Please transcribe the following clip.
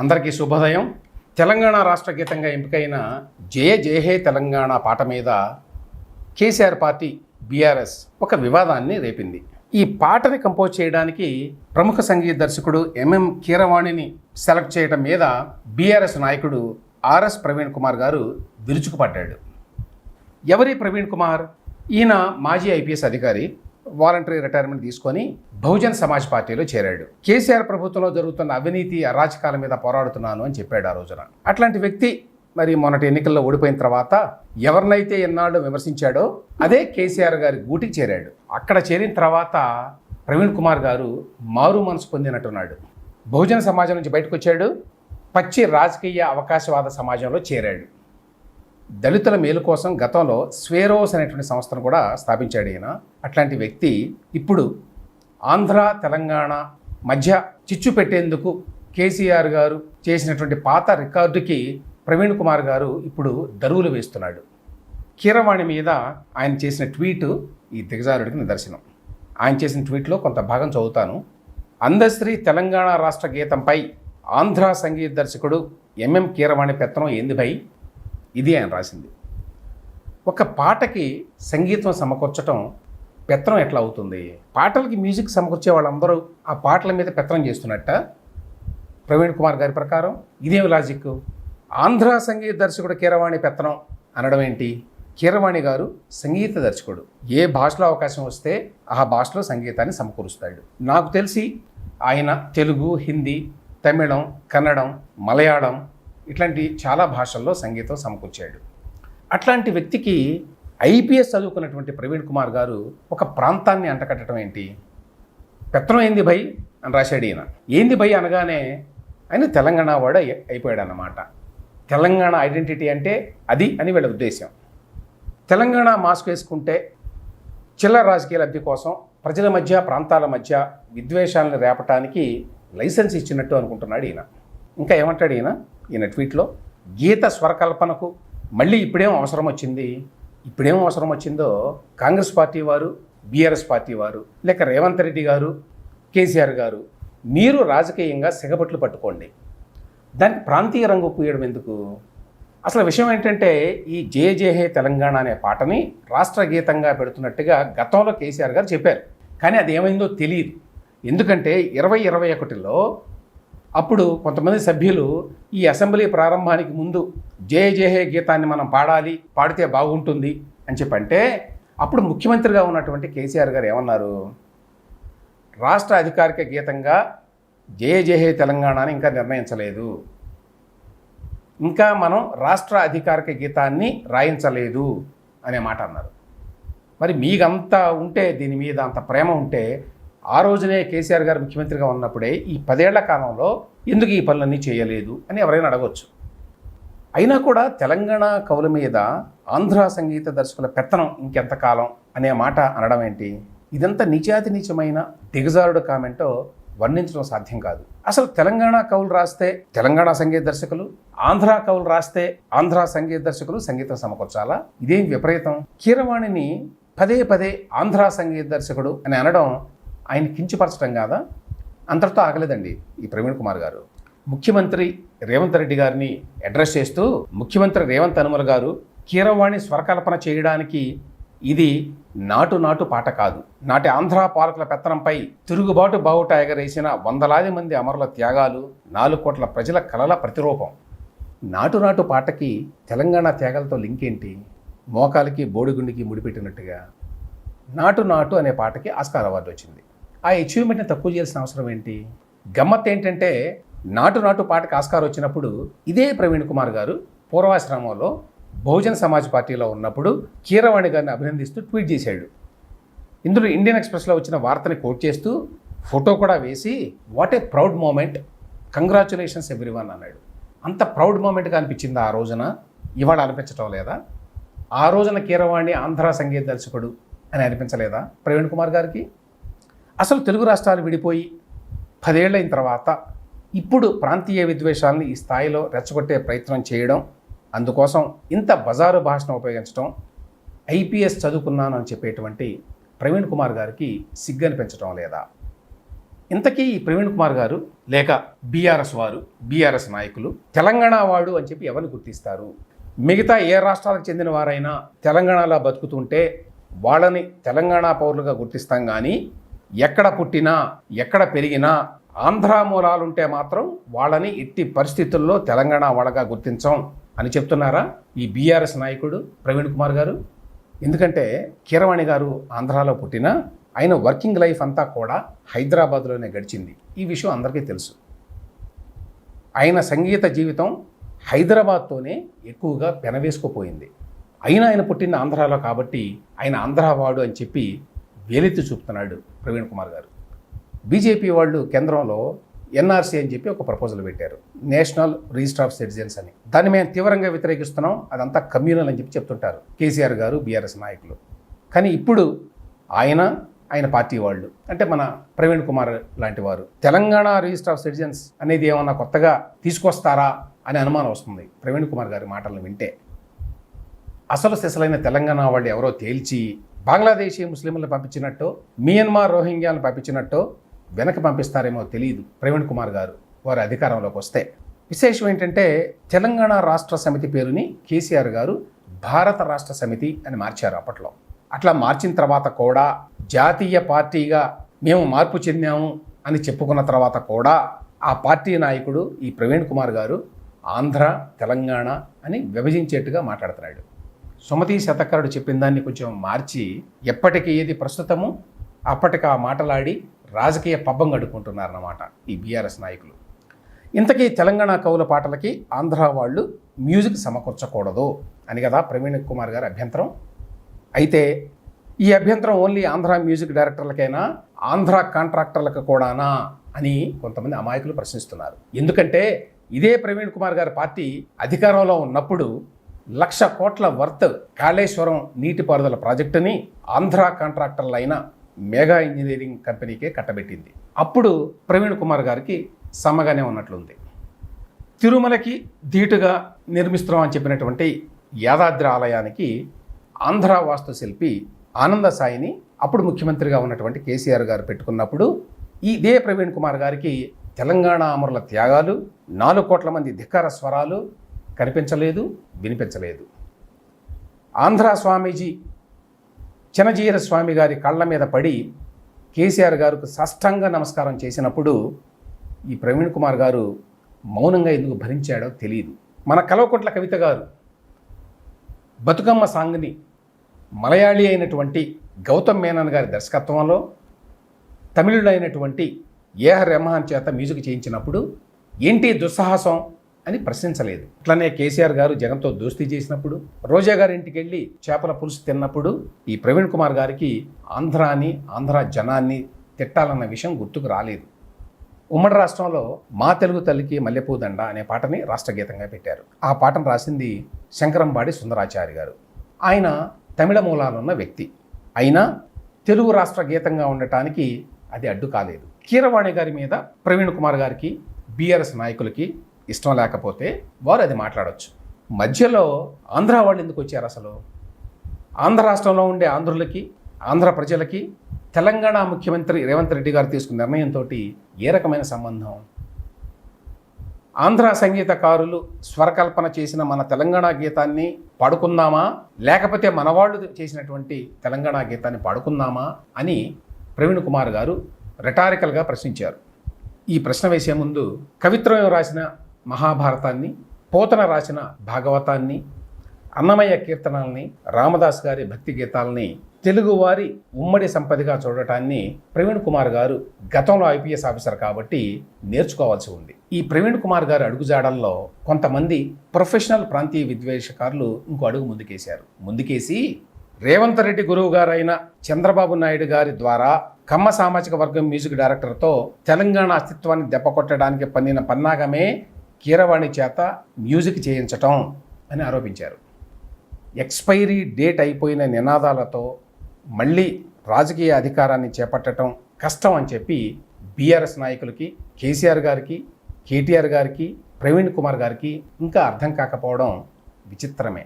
అందరికీ శుభోదయం. తెలంగాణ రాష్ట్ర గీతంగా ఎంపికైన జయ జయ హే తెలంగాణ పాట మీద కేసీఆర్ పార్టీ బీఆర్ఎస్ ఒక వివాదాన్ని రేపింది. ఈ పాటని కంపోజ్ చేయడానికి ప్రముఖ సంగీత దర్శకుడు ఎంఎం కీరవాణిని సెలెక్ట్ చేయడం మీద బీఆర్ఎస్ నాయకుడు ఆర్ఎస్ ప్రవీణ్ కుమార్ గారు విరుచుకుపడ్డాడు. ఎవరి ప్రవీణ్ కుమార్? ఈయన మాజీ ఐపీఎస్ అధికారి, వాలంటరీ రిటైర్మెంట్ తీసుకొని బహుజన్ సమాజ్ పార్టీలో చేరాడు. కేసీఆర్ ప్రభుత్వంలో జరుగుతున్న అవినీతి అరాచకాల మీద పోరాడుతున్నాను అని చెప్పాడు ఆ రోజున. అట్లాంటి వ్యక్తి మరి మొన్నటి ఎన్నికల్లో ఓడిపోయిన తర్వాత ఎవరినైతే ఎన్నాళ్ళు విమర్శించాడో అదే కేసీఆర్ గారి గూటికి చేరాడు. అక్కడ చేరిన తర్వాత ప్రవీణ్ కుమార్ గారు మారు మనసు పొందినట్టున్నాడు. బహుజన సమాజం నుంచి బయటకు వచ్చాడు, పచ్చి రాజకీయ అవకాశవాద సమాజంలో చేరాడు. దళితుల మేలు కోసం గతంలో స్వేరోస్ అనేటువంటి సంస్థను కూడా స్థాపించాడు ఈయన. అట్లాంటి వ్యక్తి ఇప్పుడు ఆంధ్ర తెలంగాణ మధ్య చిచ్చు పెట్టేందుకు కేసీఆర్ గారు చేసినటువంటి పాత రికార్డుకి ప్రవీణ్ కుమార్ గారు ఇప్పుడు దరువులు వేస్తున్నాడు. కీరవాణి మీద ఆయన చేసిన ట్వీట్ ఈ దిగజారుడికి నిదర్శనం. ఆయన చేసిన ట్వీట్లో కొంత భాగం చదువుతాను. అందశ్రీ తెలంగాణ రాష్ట్ర గీతంపై ఆంధ్ర సంగీత దర్శకుడు ఎంఎం కీరవాణి పెత్తనం ఏంది భయ్? ఇది ఆయన రాసింది. ఒక పాటకి సంగీతం సమకూర్చడం పెత్తనం ఎట్లా అవుతుంది? పాటలకి మ్యూజిక్ సమకూర్చే వాళ్ళందరూ ఆ పాటల మీద పెత్తనం చేస్తున్నట్ట ప్రవీణ్ కుమార్ గారి ప్రకారం? ఇదేమి లాజిక్? ఆంధ్ర సంగీత దర్శకుడు కీరవాణి పెత్తనం అనడం ఏంటి? కీరవాణి గారు సంగీత దర్శకుడు. ఏ భాషలో అవకాశం వస్తే ఆ భాషలో సంగీతాన్ని సమకూరుస్తాడు. నాకు తెలిసి ఆయన తెలుగు, హిందీ, తమిళం, కన్నడం, మలయాళం ఇట్లాంటి చాలా భాషల్లో సంగీతం సమకూర్చాడు. అట్లాంటి వ్యక్తికి ఐపీఎస్ చదువుకున్నటువంటి ప్రవీణ్ కుమార్ గారు ఒక ప్రాంతాన్ని అంటకట్టడం ఏంటి? పెత్తనం ఏంది భయ్ అని రాశాడు ఈయన. ఏంది భయ్ అనగానే ఆయన తెలంగాణ వాడు అయిపోయాడు అన్నమాట. తెలంగాణ ఐడెంటిటీ అంటే అది అని వీళ్ళ ఉద్దేశం. తెలంగాణ మాస్క్ వేసుకుంటే చిల్లర రాజకీయ లబ్ధి కోసం ప్రజల మధ్య, ప్రాంతాల మధ్య విద్వేషాలను రేపటానికి లైసెన్స్ ఇచ్చినట్టు అనుకుంటున్నాడు ఈయన. ఇంకా ఏమంటాడు ఈయన ట్వీట్లో? గీత స్వరకల్పనకు మళ్ళీ ఇప్పుడేం అవసరం వచ్చింది? ఇప్పుడేం అవసరం వచ్చిందో కాంగ్రెస్ పార్టీ వారు, బీఆర్ఎస్ పార్టీ వారు, లేక రేవంత్ రెడ్డి గారు, కేసీఆర్ గారు మీరు రాజకీయంగా సిగబట్లు పట్టుకోండి. దానికి ప్రాంతీయ రంగు పూయడం ఎందుకు? అసలు విషయం ఏంటంటే ఈ జయ జయ హే తెలంగాణ అనే పాటని రాష్ట్ర గీతంగా పెడుతున్నట్టుగా గతంలో కేసీఆర్ గారు చెప్పారు. కానీ అది ఏమైందో తెలియదు. ఎందుకంటే 2021లో అప్పుడు కొంతమంది సభ్యులు ఈ అసెంబ్లీ ప్రారంభానికి ముందు జయ జయ హే గీతాన్ని మనం పాడాలి, పాడితే బాగుంటుంది అని చెప్పంటే అప్పుడు ముఖ్యమంత్రిగా ఉన్నటువంటి కేసీఆర్ గారు ఏమన్నారు? రాష్ట్ర అధికారిక గీతంగా జయ జయ హే తెలంగాణ అని ఇంకా నిర్ణయించలేదు, ఇంకా మనం రాష్ట్ర అధికారిక గీతాన్ని రాయించలేదు అనే మాట అన్నారు. మరి మీకంతా ఉంటే, దీని మీద అంత ప్రేమ ఉంటే ఆ రోజునే కేసీఆర్ గారు ముఖ్యమంత్రిగా ఉన్నప్పుడే ఈ 10 ఏళ్ల కాలంలో ఎందుకు ఈ పనులన్నీ చేయలేదు అని ఎవరైనా అడగవచ్చు. అయినా కూడా తెలంగాణ కవుల మీద ఆంధ్ర సంగీత దర్శకుల పెత్తనం ఇంకెంతకాలం అనే మాట అనడం ఏంటి? ఇదంతా నీచాతి నీచమైన దిగజారుడు కామెంటో వర్ణించడం సాధ్యం కాదు. అసలు తెలంగాణ కవులు రాస్తే తెలంగాణ సంగీత దర్శకులు, ఆంధ్ర కవులు రాస్తే ఆంధ్ర సంగీత దర్శకులు సంగీతం సమకూర్చాలా? ఇదేం విపరీతం? కీరవాణిని పదే పదే ఆంధ్ర సంగీత దర్శకుడు అని అనడం ఆయన కించపరచడం కాదా? అంతటితో ఆగలేదండి ఈ ప్రవీణ్ కుమార్ గారు. ముఖ్యమంత్రి రేవంత్ రెడ్డి గారిని అడ్రస్ చేస్తూ, ముఖ్యమంత్రి రేవంత్ అనుమల గారు, కీరవాణి స్వరకల్పన చేయడానికి ఇది నాటు పాట కాదు. నాటి ఆంధ్ర పాలకుల పెత్తనంపై తిరుగుబాటు బావుట ఎగరేసిన వందలాది మంది అమరుల త్యాగాలు, 4 కోట్ల ప్రజల కలల ప్రతిరూపం. నాటు పాటకి తెలంగాణ త్యాగాలతో లింక్ ఏంటి? మోకాలికి బోడిగుండికి ముడిపెట్టినట్టుగా నాటు అనే పాటకి ఆస్కార్ అవార్డు వచ్చింది. ఆ అచీవ్మెంట్ని తక్కువ చేయాల్సిన అవసరం ఏంటి? గమ్మత్ ఏంటంటే నాటు పాటకి ఆస్కార్ వచ్చినప్పుడు ఇదే ప్రవీణ్ కుమార్ గారు పూర్వాశ్రమంలో బహుజన్ సమాజ్ పార్టీలో ఉన్నప్పుడు కీరవాణి గారిని అభినందిస్తూ ట్వీట్ చేశాడు. ఇందులో ఇండియన్ ఎక్స్ప్రెస్లో వచ్చిన వార్తని కోట్ చేస్తూ ఫోటో కూడా వేసి what a proud moment, congratulations everyone అన్నాడు. అంత ప్రౌడ్ మూమెంట్గా అనిపించింది ఆ రోజున, ఇవాళ అనిపించటం లేదా? ఆ రోజున కీరవాణి ఆంధ్ర సంగీత దర్శకుడు అని అనిపించలేదా ప్రవీణ్ కుమార్ గారికి? అసలు తెలుగు రాష్ట్రాలు విడిపోయి 10 ఏళ్ళైన తర్వాత ఇప్పుడు ప్రాంతీయ విద్వేషాలని ఈ స్థాయిలో రెచ్చగొట్టే ప్రయత్నం చేయడం, అందుకోసం ఇంత బజారు భాషను ఉపయోగించడం, ఐపీఎస్ చదువుకున్నాను అని చెప్పేటువంటి ప్రవీణ్ కుమార్ గారికి సిగ్గనిపించడం లేదా? ఇంతకీ ఈ ప్రవీణ్ కుమార్ గారు లేక బీఆర్ఎస్ వారు, బీఆర్ఎస్ నాయకులు తెలంగాణ వాడు అని చెప్పి ఎవరిని గుర్తిస్తారు? మిగతా ఏ రాష్ట్రాలకు చెందిన వారైనా తెలంగాణలో బతుకుతుంటే వాళ్ళని తెలంగాణ పౌరులుగా గుర్తిస్తాం, కానీ ఎక్కడ పుట్టినా ఎక్కడ పెరిగినా ఆంధ్ర మూలాలుంటే మాత్రం వాళ్ళని ఎట్టి పరిస్థితుల్లో తెలంగాణ వాళ్ళగా గుర్తించం అని చెప్తున్నారా ఈ బీఆర్ఎస్ నాయకుడు ప్రవీణ్ కుమార్ గారు? ఎందుకంటే కీరవాణి గారు ఆంధ్రాలో పుట్టినా ఆయన వర్కింగ్ లైఫ్ అంతా కూడా హైదరాబాద్లోనే గడిచింది. ఈ విషయం అందరికీ తెలుసు. ఆయన సంగీత జీవితం హైదరాబాద్తోనే ఎక్కువగా పెనవేసుకుపోయింది. అయినా ఆయన పుట్టిన ఆంధ్రాలో కాబట్టి ఆయన ఆంధ్రావాడు అని చెప్పి వేలెత్తి చూపుతున్నాడు ప్రవీణ్ కుమార్ గారు. బీజేపీ వాళ్ళు కేంద్రంలో ఎన్ఆర్సీ అని చెప్పి ఒక ప్రపోజల్ పెట్టారు, నేషనల్ రిజిస్టర్ ఆఫ్ సిటిజన్స్ అని. దాన్ని మేము తీవ్రంగా వ్యతిరేకిస్తున్నాం, అదంతా కమ్యూనల్ అని చెప్పి చెప్తుంటారు కేసీఆర్ గారు, బీఆర్ఎస్ నాయకులు. కానీ ఇప్పుడు ఆయన పార్టీ వాళ్ళు, అంటే మన ప్రవీణ్ కుమార్ లాంటి వారు తెలంగాణ రిజిస్టర్ ఆఫ్ సిటిజన్స్ అనేది ఏమన్నా కొత్తగా తీసుకొస్తారా అని అనుమానం వస్తుంది ప్రవీణ్ కుమార్ గారి మాటలను వింటే. అసలు సిసలైన తెలంగాణ వాళ్ళు ఎవరో తేల్చి బంగ్లాదేశీ ముస్లింలను పంపించినట్టో మియన్మార్ రోహింగ్యాలను పంపించినట్టో వెనక్కి పంపిస్తారేమో తెలియదు ప్రవీణ్ కుమార్ గారు వారి అధికారంలోకి వస్తే. విశేషం ఏంటంటే తెలంగాణ రాష్ట్ర సమితి పేరుని కేసీఆర్ గారు భారత రాష్ట్ర సమితి అని మార్చారు అప్పట్లో. అట్లా మార్చిన తర్వాత కూడా జాతీయ పార్టీగా మేము మార్పు చెందాము అని చెప్పుకున్న తర్వాత కూడా ఆ పార్టీ నాయకుడు ఈ ప్రవీణ్ కుమార్ గారు ఆంధ్ర తెలంగాణ అని విభజించేట్టుగా మాట్లాడుతున్నాడు. సుమతి శతకరుడు చెప్పిన దాన్ని కొంచెం మార్చి ఎప్పటికి ఏది ప్రస్తుతము అప్పటికి ఆ మాటలాడి రాజకీయ పబ్బం గడుపుకుంటున్నారన్నమాట ఈ బీఆర్ఎస్ నాయకులు. ఇంతకీ తెలంగాణ కవుల పాటలకి ఆంధ్ర వాళ్ళు మ్యూజిక్ సమకూర్చకూడదు అని కదా ప్రవీణ్ కుమార్ గారి అభ్యంతరం. అయితే ఈ అభ్యంతరం ఓన్లీ ఆంధ్ర మ్యూజిక్ డైరెక్టర్లకైనా, ఆంధ్ర కాంట్రాక్టర్లకు కూడానా అని కొంతమంది అమాయకులు ప్రశ్నిస్తున్నారు. ఎందుకంటే ఇదే ప్రవీణ్ కుమార్ గారి పార్టీ అధికారంలో ఉన్నప్పుడు 1,00,000 కోట్ల వర్త్ కాళేశ్వరం నీటిపారుదల ప్రాజెక్టుని ఆంధ్ర కాంట్రాక్టర్లైన మెగా ఇంజనీరింగ్ కంపెనీకే కట్టబెట్టింది. అప్పుడు ప్రవీణ్ కుమార్ గారికి సమ్మగానే ఉన్నట్లుంది. తిరుమలకి ధీటుగా నిర్మిస్తున్నాం అని చెప్పినటువంటి యాదాద్రి ఆలయానికి ఆంధ్ర వాస్తుశిల్పి ఆనంద సాయిని అప్పుడు ముఖ్యమంత్రిగా ఉన్నటువంటి కేసీఆర్ గారు పెట్టుకున్నప్పుడు ఇదే ప్రవీణ్ కుమార్ గారికి తెలంగాణ అమరుల త్యాగాలు, 4 కోట్ల మంది ధిక్కార స్వరాలు కనిపించలేదు, వినిపించలేదు. ఆంధ్ర స్వామీజీ చినజీర స్వామి గారి కళ్ళ మీద పడి కేసీఆర్ గారికి సాష్టాంగ నమస్కారం చేసినప్పుడు ఈ ప్రవీణ్ కుమార్ గారు మౌనంగా ఎందుకు భరించాడో తెలియదు. మన కల్వకుంట్ల కవిత గారు బతుకమ్మ సాంగ్ని మలయాళీ అయినటువంటి గౌతమ్ మేనన్ గారి దర్శకత్వంలో తమిళుడైనటువంటి ఏఆర్ రెహమాన్ చేత మ్యూజిక్ చేయించినప్పుడు ఏంటి దుస్సాహసం అని ప్రశ్నించలేదు. అట్లనే కేసీఆర్ గారు జగన్తో దోస్తీ చేసినప్పుడు, రోజా గారి ఇంటికి వెళ్ళి చేపల పులుసు తిన్నప్పుడు ఈ ప్రవీణ్ కుమార్ గారికి ఆంధ్ర జనాన్ని తిట్టాలన్న విషయం గుర్తుకు రాలేదు. ఉమ్మడి రాష్ట్రంలో మా తెలుగు తల్లికి మల్లెపూదండ అనే పాటని రాష్ట్ర గీతంగా పెట్టారు. ఆ పాటను రాసింది శంకరంబాడి సుందరాచారి గారు. ఆయన తమిళ మూలాలున్న వ్యక్తి అయినా తెలుగు రాష్ట్ర గీతంగా ఉండటానికి అది అడ్డు కాలేదు. కీరవాణి గారి మీద ప్రవీణ్ కుమార్ గారికి, బీఆర్ఎస్ నాయకులకి ఇష్టం లేకపోతే వారు అది మాట్లాడవచ్చు. మధ్యలో ఆంధ్ర వాళ్ళు ఎందుకు వచ్చారు? అసలు ఆంధ్ర రాష్ట్రంలో ఉండే ఆంధ్రులకి, ఆంధ్ర ప్రజలకి తెలంగాణ ముఖ్యమంత్రి రేవంత్ రెడ్డి గారు తీసుకున్న నిర్ణయంతో ఏ రకమైన సంబంధం? ఆంధ్ర సంగీతకారులు స్వరకల్పన చేసిన మన తెలంగాణ గీతాన్ని పాడుకుందామా, లేకపోతే మనవాళ్ళు చేసినటువంటి తెలంగాణ గీతాన్ని పాడుకుందామా అని ప్రవీణ్ కుమార్ గారు రెటారికల్గా ప్రశ్నించారు. ఈ ప్రశ్న వేసే ముందు కవిత్రయం రాసిన మహాభారతాన్ని, పోతన రాసిన భాగవతాన్ని, అన్నమయ్య కీర్తనల్ని, రామదాస్ గారి భక్తి గీతాలని తెలుగువారి ఉమ్మడి సంపదగా చూడటాన్ని ప్రవీణ్ కుమార్ గారు గతంలో ఐపీఎస్ ఆఫీసర్ కాబట్టి నేర్చుకోవాల్సి ఉంది. ఈ ప్రవీణ్ కుమార్ గారు అడుగుజాడల్లో కొంతమంది ప్రొఫెషనల్ ప్రాంతీయ విద్వేషకారులు ఇంకో అడుగు ముందుకేసి రేవంత్ రెడ్డి గురువు గారైన చంద్రబాబు నాయుడు గారి ద్వారా కమ్మ సామాజిక వర్గం మ్యూజిక్ డైరెక్టర్తో తెలంగాణ అస్తిత్వాన్ని దెబ్బకొట్టడానికి పన్నిన పన్నాగమే కీరవాణి చేత మ్యూజిక్ చేయించటం అని ఆరోపించారు. ఎక్స్పైరీ డేట్ అయిపోయిన నినాదాలతో మళ్ళీ రాజకీయ అధికారాన్ని చేపట్టడం కష్టం అని చెప్పి బీఆర్ఎస్ నాయకులకి, కేసీఆర్ గారికి, కేటీఆర్ గారికి, ప్రవీణ్ కుమార్ గారికి ఇంకా అర్థం కాకపోవడం విచిత్రమే.